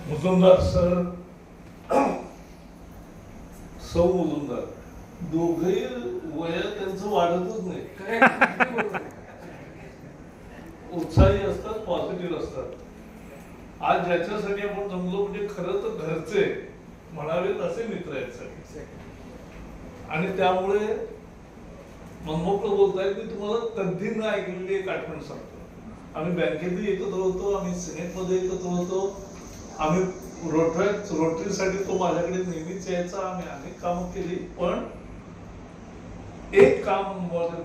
Mujumdar sir, सौ मुजुमदार दोघेही वय त्यांचं वाढतच नाही, उत्साही असतात, पॉझिटिव्ह असतात. आज ज्याच्यासाठी आपण जमलो म्हणजे खरं तर घरचे म्हणावेत असे मित्र आहेत सगळे. आणि त्यामुळे मनमोकळं बोलतायत. मी तुम्हाला कधी न ऐकलेली एक आठवण सांगतो. आम्ही बँकेतही एकत्र होतो, आम्ही सिनेटमध्ये एकत्र होतो, आम्ही रोटरीसाठी तो माझ्याकडे नेहमीच यायचा, आम्ही अनेक कामं केली. पण एक काम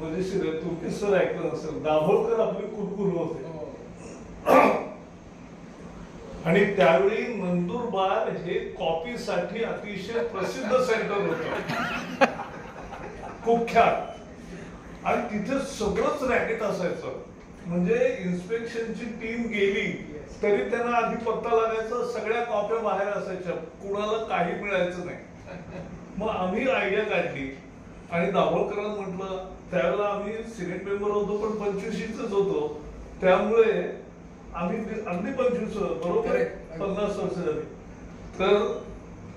मजेशीर आहे, तुम्ही सर ऐकलं नसेल, दाभोळकर आपले कुलगुरू होते. आणि त्यावेळी नंदुरबार हे कॉपीसाठी अतिशय प्रसिद्ध सेंटर होतं, कुख्यात. आणि तिथे सगळंच रॅकेट असायचं. म्हणजे इन्स्पेक्शनची टीम गेली तरी त्यांना आधी पत्ता लागायचा, सगळ्या कॉप्या बाहेर असायच्या, कुणाला काही मिळायचं नाही. मग आम्ही आयडिया काढली आणि दाभोळकरांना म्हटलं, त्यावेळेला आम्ही सिनेट मेंबर होतो पण 25च होतो, त्यामुळे आम्ही अगदी 25 बरोबर 50 वर्ष झाली. तर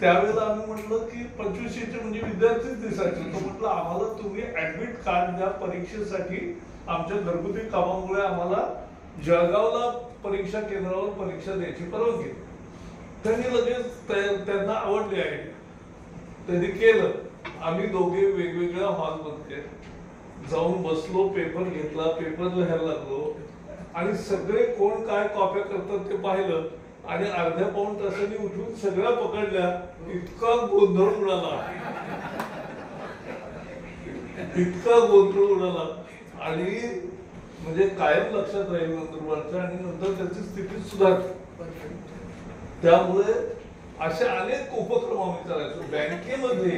त्यावेळेला आम्ही म्हटलं की 25चे म्हणजे विद्यार्थीच दिसायचे. तो म्हटलं आम्हाला तुम्ही ऍडमिट कार्ड द्या परीक्षेसाठी, आमच्या घरगुती कामामुळे आम्हाला जळगावला परीक्षा केंद्रावर परीक्षा द्यायची परवानगी. त्यांनी लगेच त्यांना आवडली आहे, त्यांनी केलं. आम्ही दोघे वेगवेगळ्या हॉलमध्ये जाऊन बसलो, पेपर घेतला, पेपर लिहायला लागलो आणि सगळे कोण काय कॉप्या करतात ते पाहिलं. आणि अर्ध्या पाऊण तासांनी उठून सगळ्या पकडल्या. इतका गोंधळ उडाला, इतका गोंधळ उडाला. आणि म्हणजे कायम लक्षात राहील नंदुरबारच्या. आणि नंतर त्याची स्थिती सुधारली. त्यामुळे असे अनेक उपक्रम आम्ही करायचो बँकेमध्ये.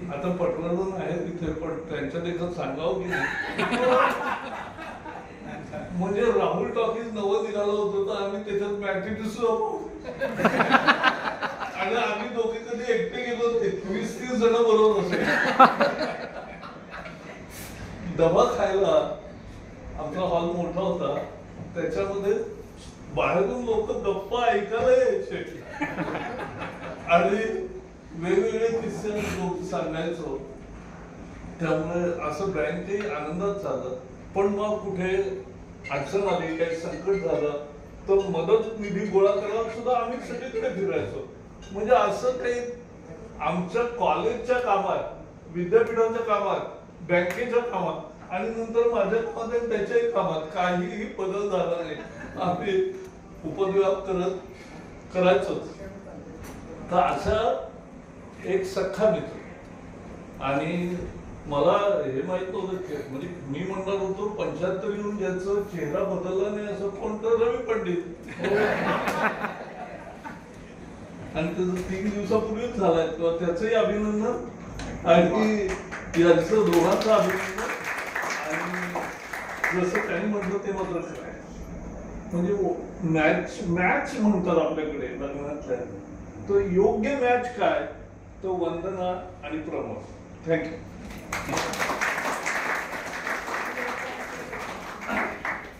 आता पटवर्धन आहे तिथे, पण त्यांच्या देखत सांगावं की नाही, म्हणजे राहुल टॉकीज नवं निघालं होतं तर आम्ही त्याच्यात मॅटिनी सुद्धा पाहू. आणि आम्ही दोघे कधी एकटे गेलो होते, 20-30 जण बरोबर असेल. डबा खायला आमचा हॉल मोठा होता, त्याच्यामध्ये बाहेरून लोक गप्पा ऐकायला यायचे आणि वेगवेगळे किस्से सांगायचो. त्यामुळे असं बँकही आनंदात झालं. पण मग कुठे अडचण आली, काही संकट झालं तर मदत निधी गोळा करायला सुद्धा आम्ही सगळीकडे फिरायचो. म्हणजे असं काही आमच्या कॉलेजच्या कामात, विद्यापीठाच्या कामात, बँकेच्या कामात आणि नंतर माझ्या कामात आणि त्याच्याही कामात काहीही बदल झाला नाही. आम्ही उपद्व्याप करायचोच. तर असा एक सख्खा मित्र. आणि मला हे माहित नव्हतं, म्हणजे मी म्हणणार होतो 75 येऊन ज्याचा चेहरा बदलला नाही असं कोणतं रवी पंडित. आणि त्याचं 3 दिवसापूर्वीच झालाय, किंवा त्याचंही अभिनंदन आणि यांचं दोघांचं अभिनंदन. आणि जसं त्यांनी म्हटलं ते मात्र काय, म्हणजे मॅच म्हणतात आपल्याकडे लग्नातल्या, तो योग्य मॅच काय, तो वंदना आणि प्रमोद. थँक्यू.